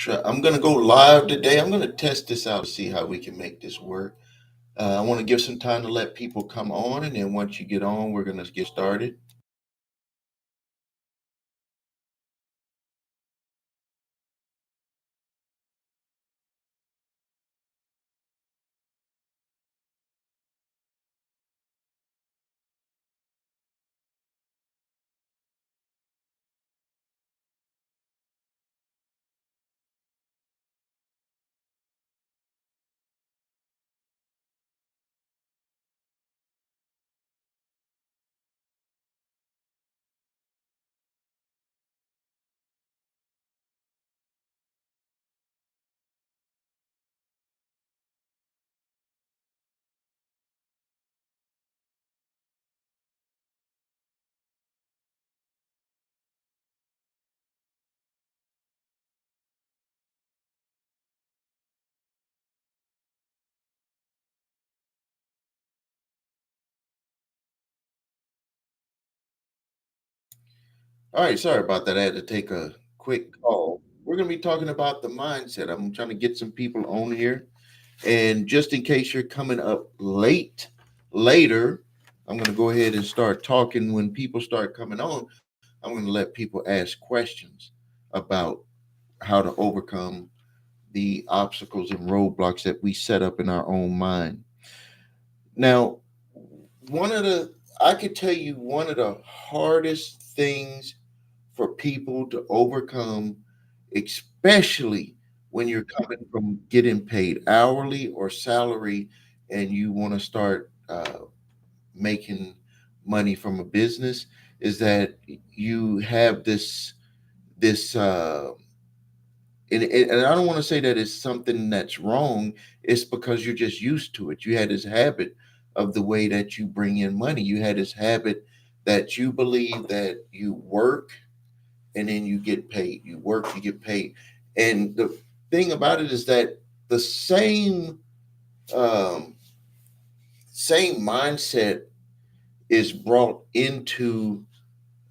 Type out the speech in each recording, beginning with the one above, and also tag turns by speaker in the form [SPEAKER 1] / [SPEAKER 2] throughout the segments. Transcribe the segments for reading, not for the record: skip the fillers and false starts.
[SPEAKER 1] I'm going to go live today. I'm going to test this out to see how we can make this work. I want to give some time to let people come on, and then once you get on, we're going to get started. All right, sorry about that. I had to take a quick call. We're going to be talking about the mindset. I'm trying to get some people on here. And just in case you're coming up later, I'm going to go ahead and start talking. When people start coming on, I'm going to let people ask questions about how to overcome the obstacles and roadblocks that we set up in our own mind. Now, one of the, I could tell you one of the hardest things for people to overcome, especially when you're coming from getting paid hourly or salary and you want to start making money from a business, is that you have this and I don't want to say that it's something that's wrong. It's because you're just used to it. You had this habit of the way that you bring in money. You had this habit that you believe that you work and then you get paid. You work, you get paid. And the thing about it is that the um, same mindset is brought into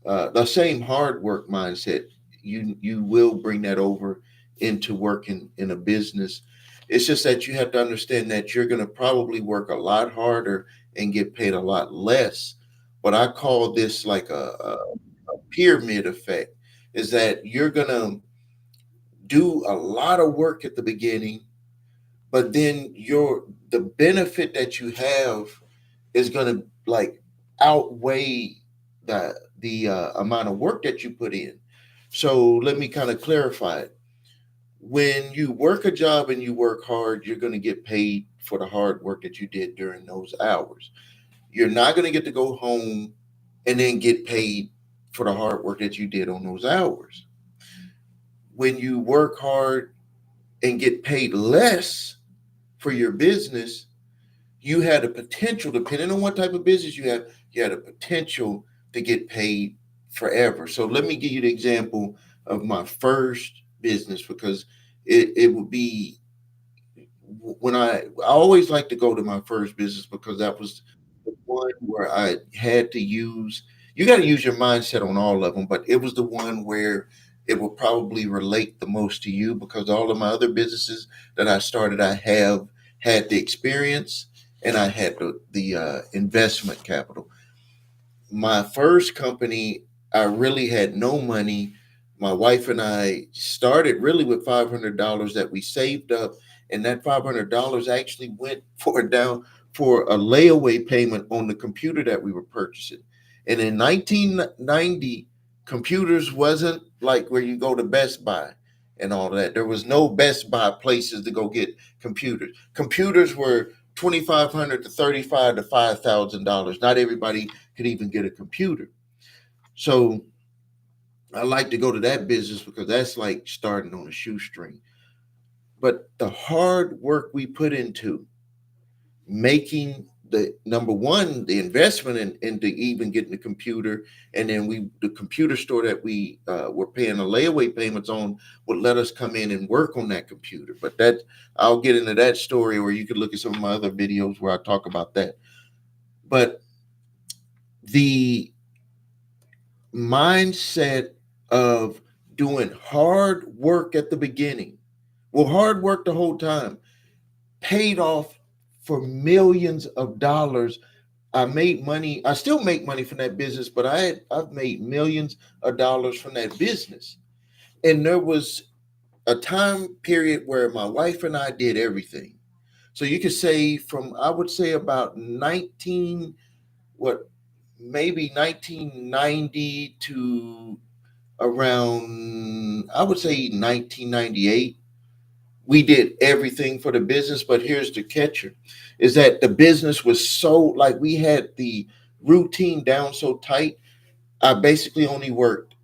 [SPEAKER 1] the same hard work mindset. You will bring that over into working in a business. It's just that you have to understand that you're going to probably work a lot harder and get paid a lot less. But I call this like a pyramid effect. Is that you're going to do a lot of work at the beginning, but then the benefit that you have is going to like outweigh the amount of work that you put in. So let me kind of clarify it. When you work a job and you work hard, you're going to get paid for the hard work that you did during those hours. You're not going to get to go home and then get paid for the hard work that you did on those hours. When you work hard and get paid less for your business, you had a potential, depending on what type of business you had a potential to get paid forever. So let me give you the example of my first business because it would be when I always like to go to my first business because that was the one where I had to use you got to use your mindset on all of them, but it was the one where it will probably relate the most to you because all of my other businesses that I started, I have had the experience and I had the investment capital. My first company, I really had no money. My wife and I started really with $500 that we saved up, and that $500 actually went for a layaway payment on the computer that we were purchasing. And in 1990, computers wasn't like where you go to Best Buy and all that. There was no Best Buy places to go get computers. Computers were 2,500 to 35 to $5,000. Not everybody could even get a computer. So I like to go to that business because that's like starting on a shoestring. But the hard work we put into making the number one, the investment into even getting the computer, and then the computer store that we were paying the layaway payments on would let us come in and work on that computer. But that I'll get into that story, or you could look at some of my other videos where I talk about that. But the mindset of doing hard work at the beginning Well, hard work the whole time paid off for millions of dollars. I made money. I still make money from that business, but I've made millions of dollars from that business. And there was a time period where my wife and I did everything. So you could say from I would say about 19 what maybe 1990 to around I would say 1998 we did everything for the business, but here's the catcher is that the business was so like we had the routine down so tight. I basically only worked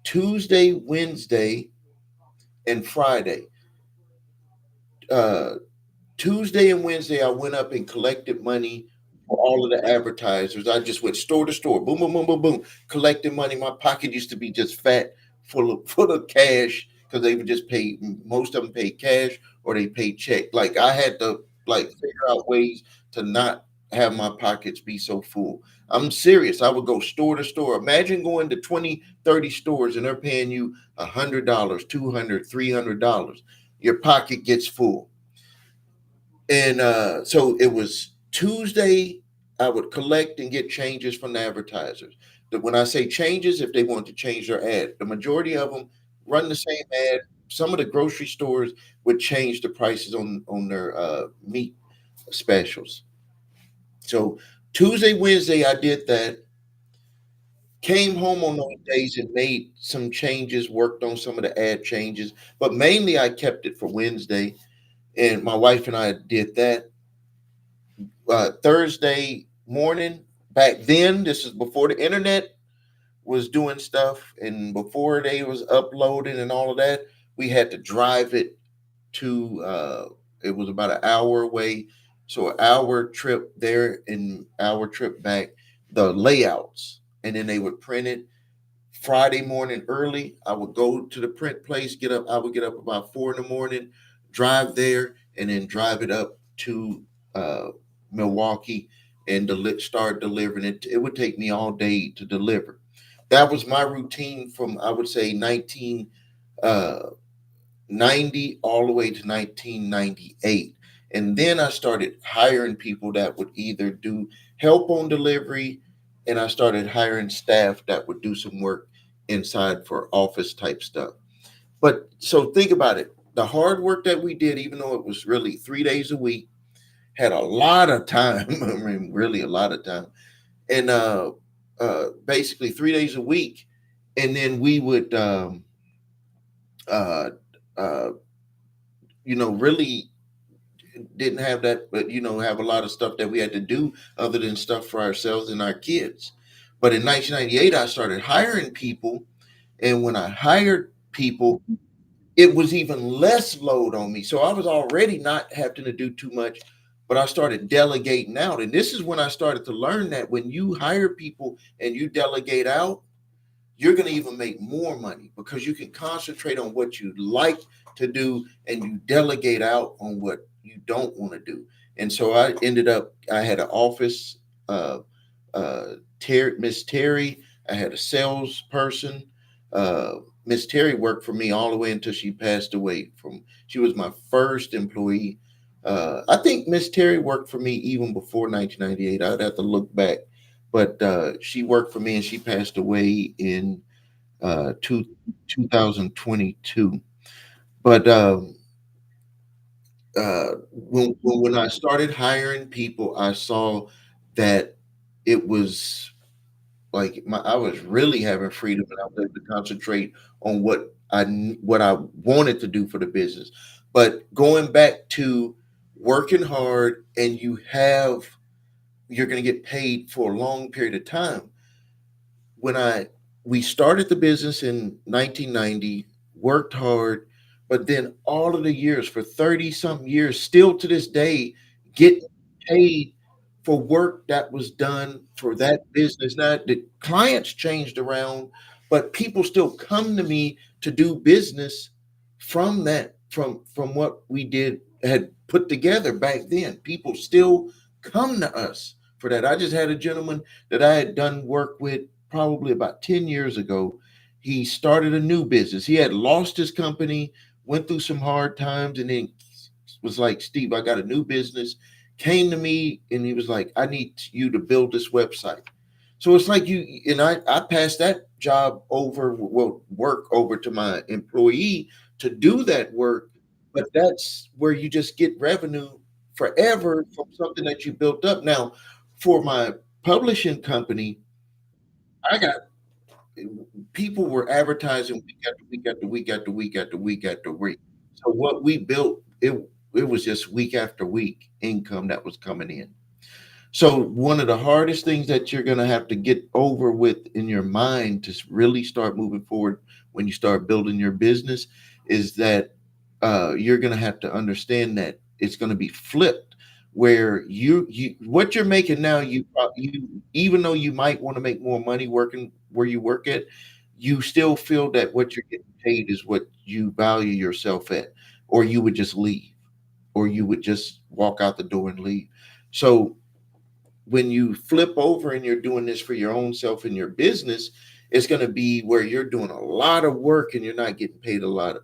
[SPEAKER 1] Tuesday, Wednesday, and Friday. uh Tuesday and Wednesday, I went up and collected money for all of the advertisers. I just went store to store, boom, boom, boom, boom, boom, collecting money. My pocket used to be just fat, full of cash because they would just pay. Most of them paid cash or they paid check. Like I had to like figure out ways to not have my pockets be so full. I'm serious. I would go store to store. Imagine going to 20, 30 stores and they're paying you $100, $200, $300. Your pocket gets full. And so it was Tuesday, I would collect and get changes from the advertisers. That when I say changes, if they want to change their ad, the majority of them run the same ad. Some of the grocery stores would change the prices on their meat specials. So Tuesday, Wednesday, I did that. Came home on those days and made some changes, worked on some of the ad changes, but mainly I kept it for Wednesday. And my wife and I did that. Thursday morning. Back then, this is before the internet was doing stuff and before they was uploading and all of that. We had to drive it to. It was about an hour away, so an hour trip there and hour trip back. The layouts, and then they would print it Friday morning early. I would go to the print place, get up. I would get up about 4 in the morning, drive there, and then drive it up to uh, Milwaukee and start delivering it. It would take me all day to deliver. That was my routine from I would say 1990 all the way to 1998. And then I started hiring people that would either do help on delivery, and I started hiring staff that would do some work inside for office type stuff. But so think about it. The hard work that we did, even though it was really 3 days a week, had a lot of time. I mean, really a lot of time. And basically 3 days a week. And then we would, uh, uh, really didn't have that, but have a lot of stuff that we had to do other than stuff for ourselves and our kids. But in 1998, I started hiring people, and when I hired people, it was even less load on me. So I was already not having to do too much, but I started delegating out, and this is when I started to learn that when you hire people and you delegate out, you're going to even make more money because you can concentrate on what you like to do and you delegate out on what you don't want to do. And so I had an office, uh, Miss Terry, I had a salesperson. Miss Terry worked for me all the way until she passed away. She was my first employee. I think Miss Terry worked for me even before 1998. I'd have to look back, but she worked for me and she passed away in uh, two, 2022. But when I started hiring people, I saw that it was like I was really having freedom and I was able to concentrate on what I wanted to do for the business. But going back to working hard and you're going to get paid for a long period of time. When I We started the business in 1990, worked hard, but then all of the years for 30 something years, still to this day, get paid for work that was done for that business. Now the clients changed around, but people still come to me to do business from that, from what we did had put together back then. People still come to us for that. I just had a gentleman that I had done work with probably about 10 years ago. He started a new business. He had lost his company, went through some hard times, and then was like, Steve, I got a new business. Came to me and he was like, I need you to build this website. So it's like you and I passed that job over, well, work over to my employee to do that work. But that's where you just get revenue forever from something that you built up. Now, for my publishing company, I got people were advertising week after week after week after week after week after week. So what we built, it was just week after week income that was coming in. So one of the hardest things that you're going to have to get over with in your mind to really start moving forward when you start building your business is that you're going to have to understand that it's going to be flipped, where you what you're making now, you even though you might want to make more money working where you work at, you still feel that what you're getting paid is what you value yourself at, or you would just leave, or you would just walk out the door and leave. So when you flip over and you're doing this for your own self in your business, it's going to be where you're doing a lot of work and you're not getting paid a lot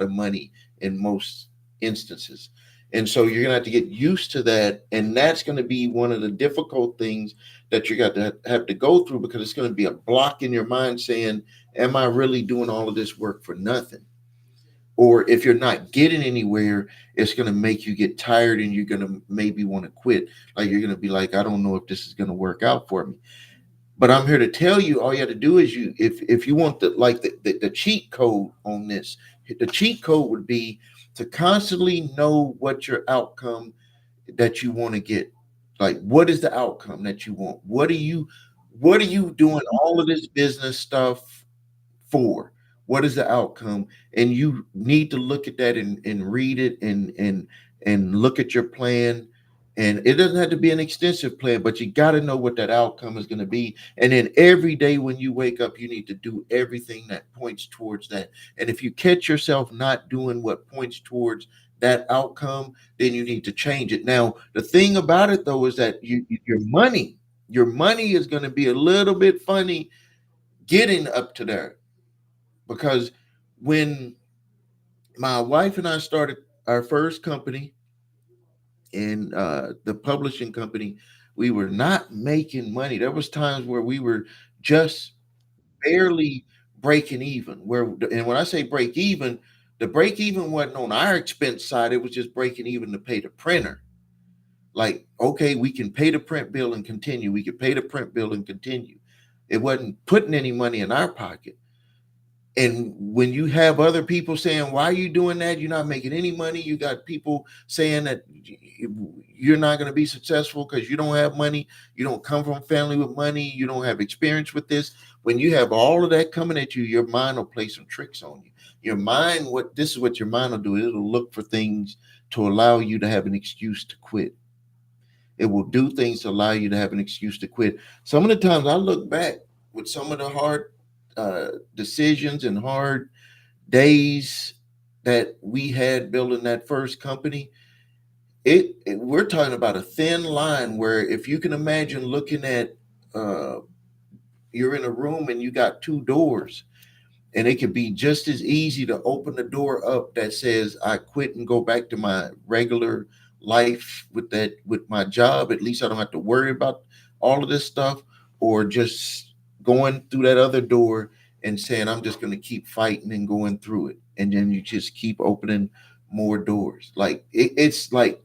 [SPEAKER 1] of money in most instances. And so you're going to have to get used to that, and that's going to be one of the difficult things that you got to have to go through, because it's going to be a block in your mind saying, am I really doing all of this work for nothing? Or if you're not getting anywhere, it's going to make you get tired and you're going to maybe want to quit. Like, you're going to be like, I don't know if this is going to work out for me. But I'm here to tell you, all you have to do is, you if you want the cheat code on this, the cheat code would be to constantly know what your outcome that you want to get. Like, what is the outcome that you want? What are you doing all of this business stuff for? What is the outcome? And you need to look at that and read it and look at your plan. And it doesn't have to be an extensive plan, but you got to know what that outcome is going to be. And then every day when you wake up, you need to do everything that points towards that. And if you catch yourself not doing what points towards that outcome, then you need to change it. Now, the thing about it though is that your money is going to be a little bit funny getting up to there, because when my wife and I started our first company in the publishing company, we were not making money. There was times where we were just barely breaking even. And when I say break even, the break even wasn't on our expense side. It was just breaking even to pay the printer. Like, okay, we can pay the print bill and continue. We could pay the print bill and continue. It wasn't putting any money in our pocket. And when you have other people saying, why are you doing that? You're not making any money. You got people saying that you're not going to be successful because you don't have money. You don't come from a family with money. You don't have experience with this. When you have all of that coming at you, your mind will play some tricks on you. Your mind, this is what your mind will do. It'll look for things to allow you to have an excuse to quit. It will do things to allow you to have an excuse to quit. Some of the times I look back with some of the hard decisions and hard days that we had building that first company. We're talking about a thin line where, if you can imagine looking at, uh, you're in a room and you got two doors, and it could be just as easy to open the door up that says I quit and go back to my regular life with my job. At least I don't have to worry about all of this stuff, or just going through that other door and saying I'm just going to keep fighting and going through it, and then you just keep opening more doors. Like, it's like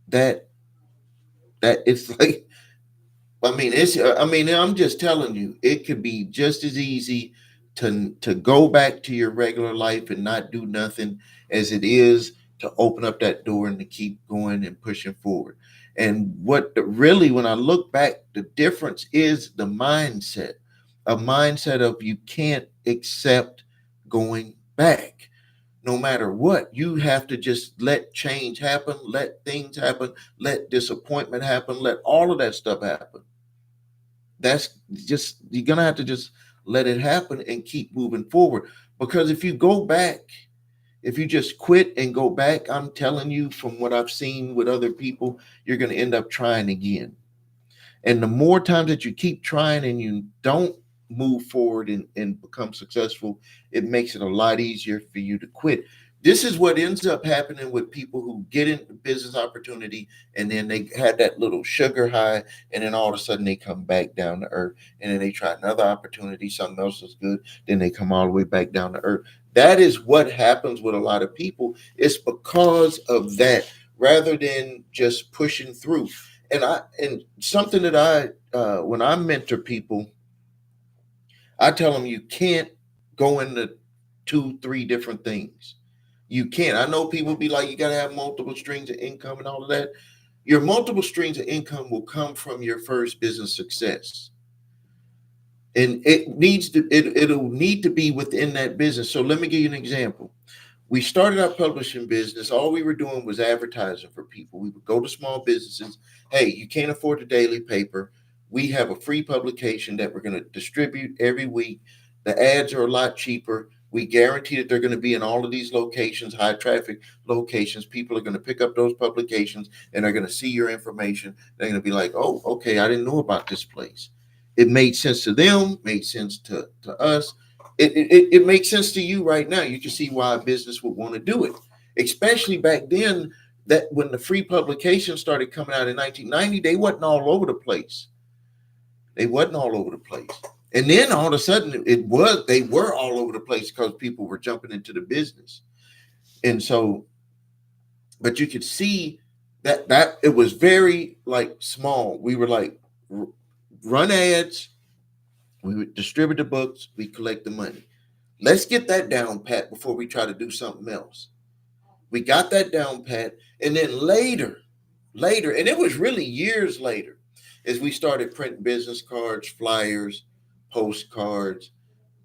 [SPEAKER 1] that. That it's like, I'm just telling you, it could be just as easy to go back to your regular life and not do nothing as it is to open up that door and to keep going and pushing forward. And really, when I look back, the difference is the mindset, a mindset of you can't accept going back. No matter what, you have to just let change happen, let things happen, let disappointment happen, let all of that stuff happen. That's just, you're gonna have to just let it happen and keep moving forward. Because if you go back, if you just quit and go back, I'm telling you, from what I've seen with other people, you're gonna end up trying again. And the more times that you keep trying and you don't move forward and become successful, it makes it a lot easier for you to quit. This is what ends up happening with people who get into business opportunity and then they had that little sugar high, and then all of a sudden they come back down to earth, and then they try another opportunity, something else is good, then they come all the way back down to earth. That is what happens with a lot of people. It's because of that, rather than just pushing through. And something that I when I mentor people, I tell them you can't go into two, three different things. You can't. I know people be like, you got to have multiple streams of income and all of that. Your multiple streams of income will come from your first business success. And it'll need to be within that business. So let me give you an example. We started our publishing business. All we were doing was advertising for people. We would go to small businesses. Hey, you can't afford a daily paper. We have a free publication that we're going to distribute every week. The ads are a lot cheaper. We guarantee that they're going to be in all of these locations, high traffic locations. People are going to pick up those publications and they're going to see your information. They're going to be like, oh, okay, I didn't know about this place. It made sense to them, made sense to us. It makes sense to you right now. You can see why a business would want to do it, especially back then. That when the free publication started coming out in 1990, they wasn't all over the place. They wasn't all over the place, and then all of a sudden they were all over the place because people were jumping into the business, and so. But you could see that it was very like small. We were like run ads, we would distribute the books, we collect the money. Let's get that down pat before we try to do something else. We got that down pat, and then later, and it was really years later, as we started printing business cards, flyers, postcards,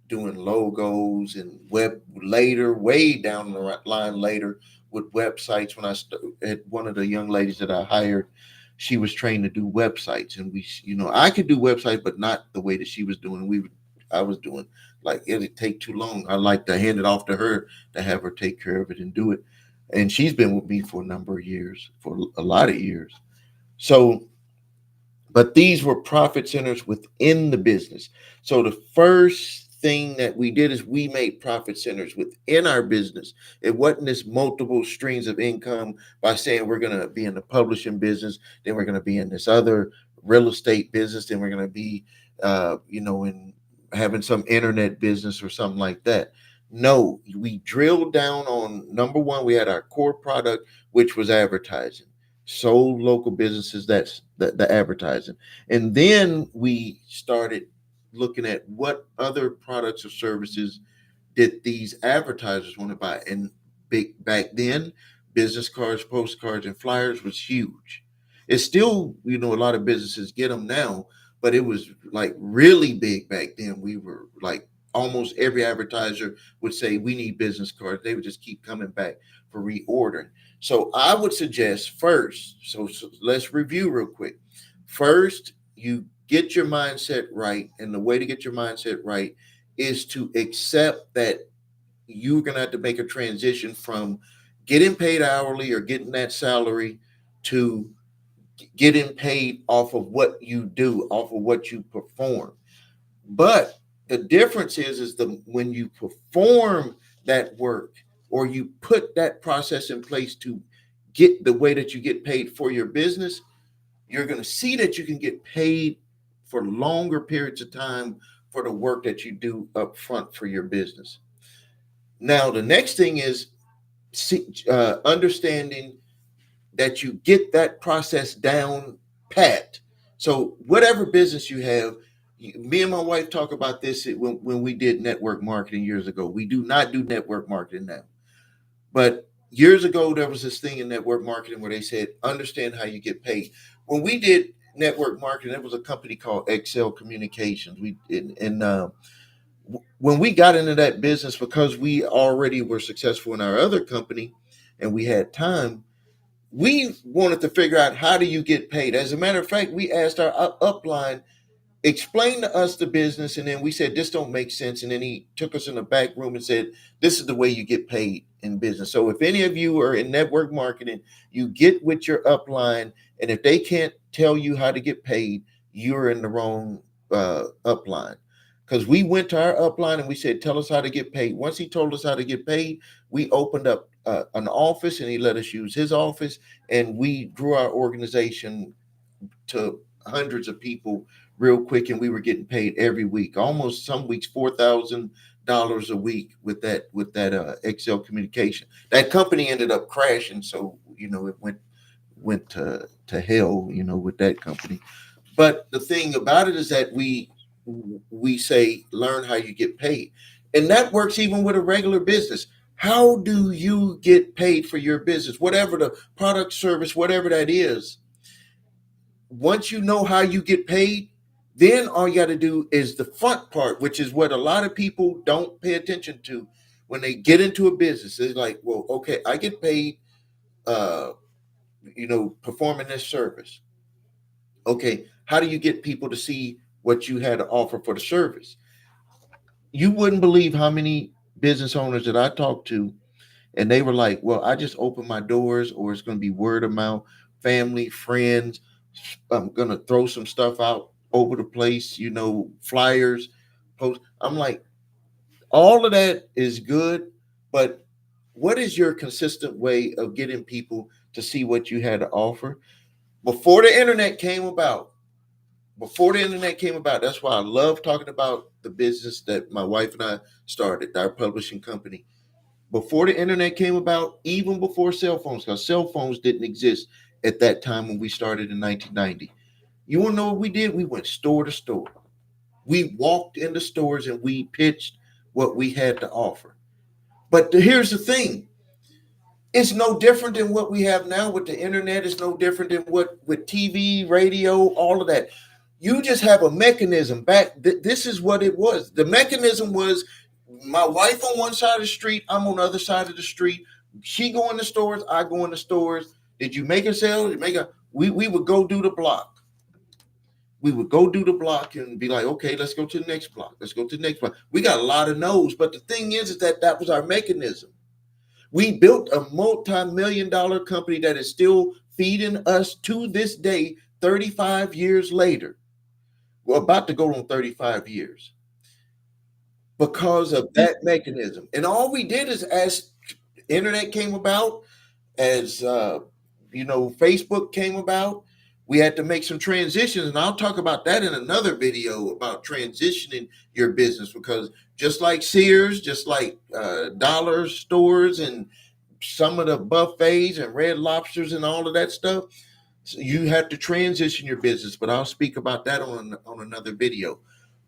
[SPEAKER 1] doing logos, and web later, way down the line later with websites. When I had one of the young ladies that I hired, she was trained to do websites, and I could do websites, but not the way that she was doing. I was doing like it'd take too long. I like to hand it off to her to have her take care of it and do it. And she's been with me for a number of years, for a lot of years. So, but these were profit centers within the business. So the first thing that we did is we made profit centers within our business. It wasn't this multiple streams of income by saying we're going to be in the publishing business, then we're going to be in this other real estate business, then we're going to be, in having some internet business or something like that. No, we drilled down on number one. We had our core product, which was advertising. Sold local businesses, that's the advertising. And then we started looking at what other products or services did these advertisers want to buy. And big back then, business cards, postcards, and flyers was huge. It's still, a lot of businesses get them now, but it was like really big back then. We were like almost every advertiser would say we need business cards. They would just keep coming back for reordering. So I would suggest first, so let's review real quick. First, you get your mindset right. And the way to get your mindset right is to accept that you're going to have to make a transition from getting paid hourly or getting that salary to getting paid off of what you do, off of what you perform. But the difference is the when you perform that work or you put that process in place to get the way that you get paid for your business, you're going to see that you can get paid for longer periods of time for the work that you do up front for your business. Now, the next thing is understanding that you get that process down pat. So, whatever business you have, me and my wife talk about this when we did network marketing years ago. We do not do network marketing now. But years ago, there was this thing in network marketing where they said, understand how you get paid. When we did network marketing, there was a company called Excel Communications. When we got into that business, because we already were successful in our other company and we had time, we wanted to figure out how do you get paid. As a matter of fact, we asked our upline, explain to us the business, and then we said this don't make sense, and then he took us in the back room and said this is the way you get paid in business. So if any of you are in network marketing, you get with your upline, and if they can't tell you how to get paid, you're in the wrong upline, because we went to our upline and we said, "Tell us how to get paid." Once he told us how to get paid, we opened up an office and he let us use his office, and we grew our organization to hundreds of people real quick, and we were getting paid every week, almost some weeks $4,000 a week with that Excel communication. That company ended up crashing, so it went to hell, with that company. But the thing about it is that we say learn how you get paid, and that works even with a regular business. How do you get paid for your business, whatever the product, service, whatever that is? Once you know how you get paid, then all you got to do is the front part, which is what a lot of people don't pay attention to when they get into a business. It's like, well, okay, I get paid, uh, performing this service. Okay, how do you get people to see what you had to offer for the service? You wouldn't believe how many business owners that I talked to, and they were like, well, I just open my doors, or it's going to be word of mouth, family, friends. I'm going to throw some stuff out over the place, flyers, post. I'm like, all of that is good, but what is your consistent way of getting people to see what you had to offer? Before the internet came about, that's why I love talking about the business that my wife and I started, our publishing company. Before the internet came about, even before cell phones, because cell phones didn't exist at that time when we started in 1990. You want to know what we did? We went store to store. We walked into stores and we pitched what we had to offer. But here's the thing: it's no different than what we have now with the internet. It's no different than what with TV, radio, all of that. You just have a mechanism back. This is what it was. The mechanism was my wife on one side of the street, I'm on the other side of the street. She go in the stores, I go in the stores. Did you make a sale? Did you make a we would go do the block. We would go do the block and be like, okay, let's go to the next block. Let's go to the next block. We got a lot of no's, but the thing is that that was our mechanism. We built a multi-million-dollar company that is still feeding us to this day, 35 years later. We're about to go on 35 years because of that mechanism. And all we did is, as internet came about, as Facebook came about, we had to make some transitions, and I'll talk about that in another video about transitioning your business, because just like Sears, just like dollar stores and some of the buffets and Red Lobsters and all of that stuff, so you have to transition your business. But I'll speak about that on another video.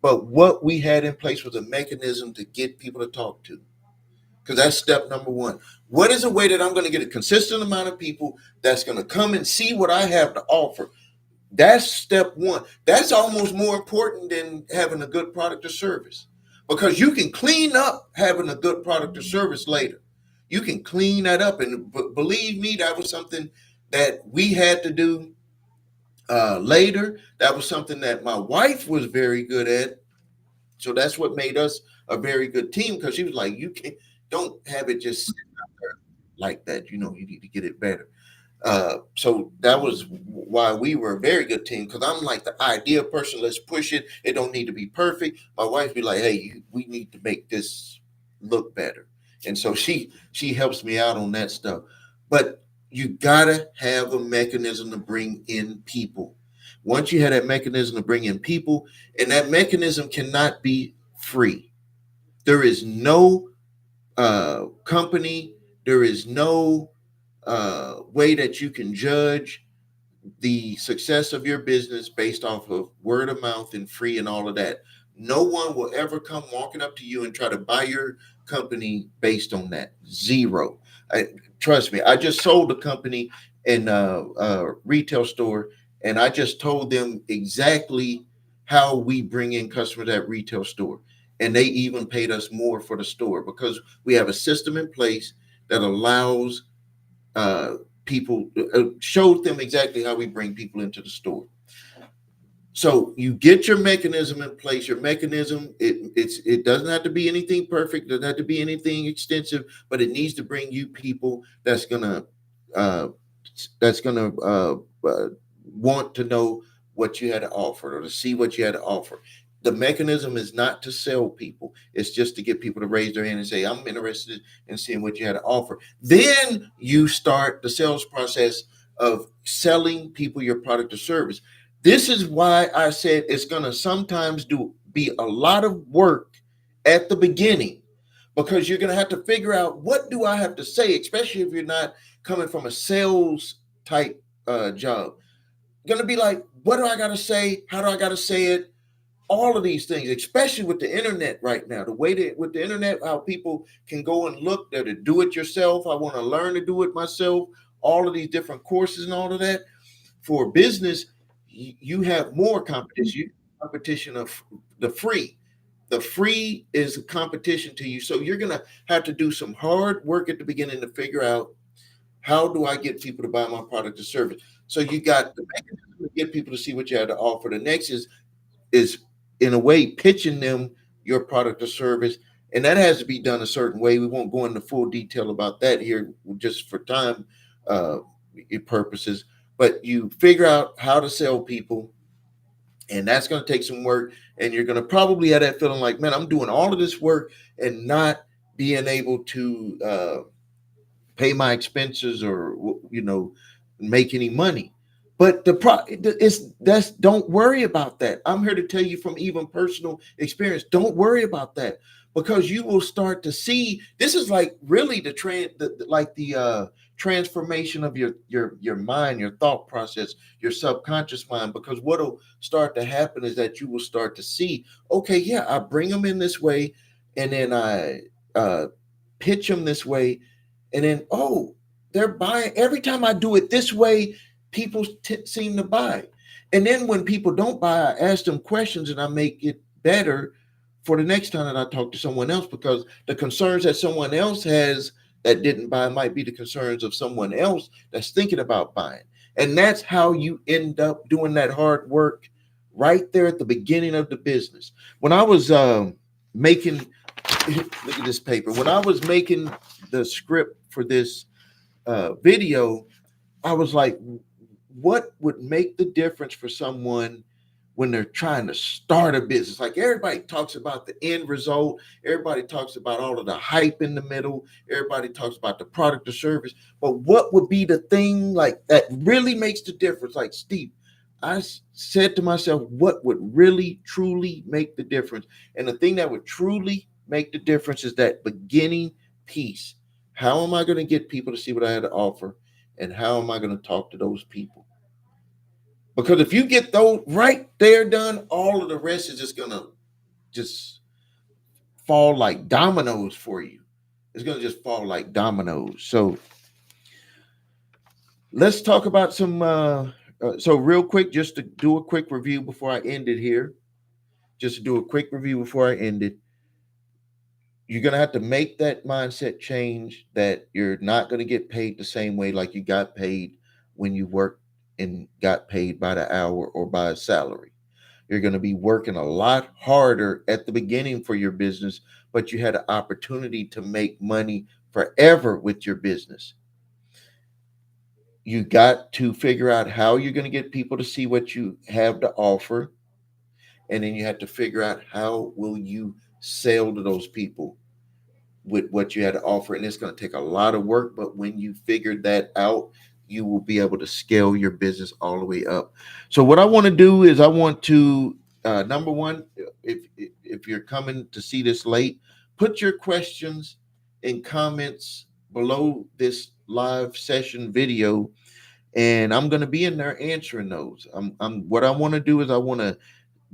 [SPEAKER 1] But what we had in place was a mechanism to get people to talk to, because that's step number one. What is a way that I'm going to get a consistent amount of people that's going to come and see what I have to offer? That's step one. That's almost more important than having a good product or service, because you can clean up having a good product or service later. You can clean that up. And believe me, that was something that we had to do later. That was something that my wife was very good at. So that's what made us a very good team, because she was like, you can't, don't have it just like that. You need to get it better. So that was why we were a very good team, because I'm like the idea person. Let's push it. It don't need to be perfect. My wife be like, hey, we need to make this look better. And so she helps me out on that stuff. But you gotta have a mechanism to bring in people. Once you have that mechanism to bring in people, and that mechanism cannot be free. There is no company, there is no way that you can judge the success of your business based off of word of mouth and free and all of that. No one will ever come walking up to you and try to buy your company based on that. Zero. Trust me, I just sold a company in a retail store, and I just told them exactly how we bring in customers at retail store. And they even paid us more for the store, because we have a system in place that allows uh, people, showed them exactly how we bring people into the store. So you get your mechanism in place. Your mechanism, it doesn't have to be anything perfect, doesn't have to be anything extensive, but it needs to bring you people uh, that's gonna want to know what you had to offer, or to see what you had to offer. The mechanism is not to sell people. It's just to get people to raise their hand and say, I'm interested in seeing what you had to offer. Then you start the sales process of selling people your product or service. This is why I said it's going to sometimes be a lot of work at the beginning, because you're going to have to figure out, what do I have to say, especially if you're not coming from a sales type job. Going to be like, what do I got to say? How do I got to say it? All of these things, especially with the internet right now, the way that with the internet, how people can go and look there to do it yourself. I want to learn to do it myself. All of these different courses and all of that. For business, you have more competition. You have competition of the free. The free is a competition to you. So you're going to have to do some hard work at the beginning to figure out, how do I get people to buy my product or service? So you got the mechanism to get people to see what you have to offer. The next is in a way pitching them your product or service, and that has to be done a certain way. We won't go into full detail about that here, just for time uh, purposes. But you figure out how to sell people, and that's going to take some work. And you're going to probably have that feeling like, man, I'm doing all of this work and not being able to pay my expenses, or make any money. But don't worry about that. I'm here to tell you from even personal experience, don't worry about that, because you will start to see, this is like really the transformation of your mind, your thought process, your subconscious mind. Because what'll start to happen is that you will start to see, okay, yeah, I bring them in this way, and then I pitch them this way, and then, oh, they're buying. Every time I do it this way, people seem to buy. And then when people don't buy, I ask them questions and I make it better for the next time that I talk to someone else, because the concerns that someone else has that didn't buy might be the concerns of someone else that's thinking about buying. And that's how you end up doing that hard work right there at the beginning of the business. When I was making, look at this paper, when I was making the script for this video, I was like, what would make the difference for someone when they're trying to start a business? Like, everybody talks about the end result, everybody talks about all of the hype in the middle, everybody talks about the product or service, but what would be the thing like that really makes the difference? Like, Steve, said to myself, what would really truly make the difference? And the thing that would truly make the difference is that beginning piece. How am I going to get people to see what I had to offer? And how am I going to talk to those people? Because if you get those right there done, all of the rest is just going to just fall like dominoes for you. It's going to just fall like dominoes. So let's talk about some. So real quick, just to do a quick review before I end it here. Just to do a quick review before I end it. You're going to have to make that mindset change that you're not going to get paid the same way like you got paid when you worked and got paid by the hour or by a salary. You're going to be working a lot harder at the beginning for your business, but you had an opportunity to make money forever with your business. You got to figure out how you're going to get people to see what you have to offer, and then you have to figure out how will you sell to those people with what you had to offer. And it's going to take a lot of work, but when you figure that out, you will be able to scale your business all the way up. So what I want to do is I want to number one, if you're coming to see this late, put your questions in comments below this live session video, and I'm going to be in there answering those. I'm what I want to do is I want to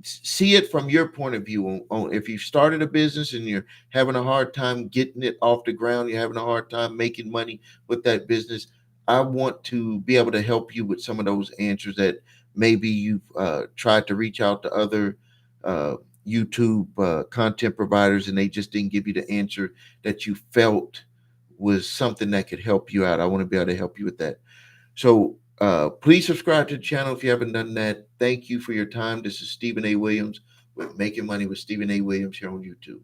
[SPEAKER 1] see it from your point of view on if you started a business and you're having a hard time getting it off the ground, you're having a hard time making money with that business. I want to be able to help you with some of those answers that maybe you've tried to reach out to other uh, YouTube content providers and they just didn't give you the answer that you felt was something that could help you out. I want to be able to help you with that. So please subscribe to the channel if you haven't done that. Thank you for your time. This is Stephen A. Williams with Making Money with Stephen A. Williams here on YouTube.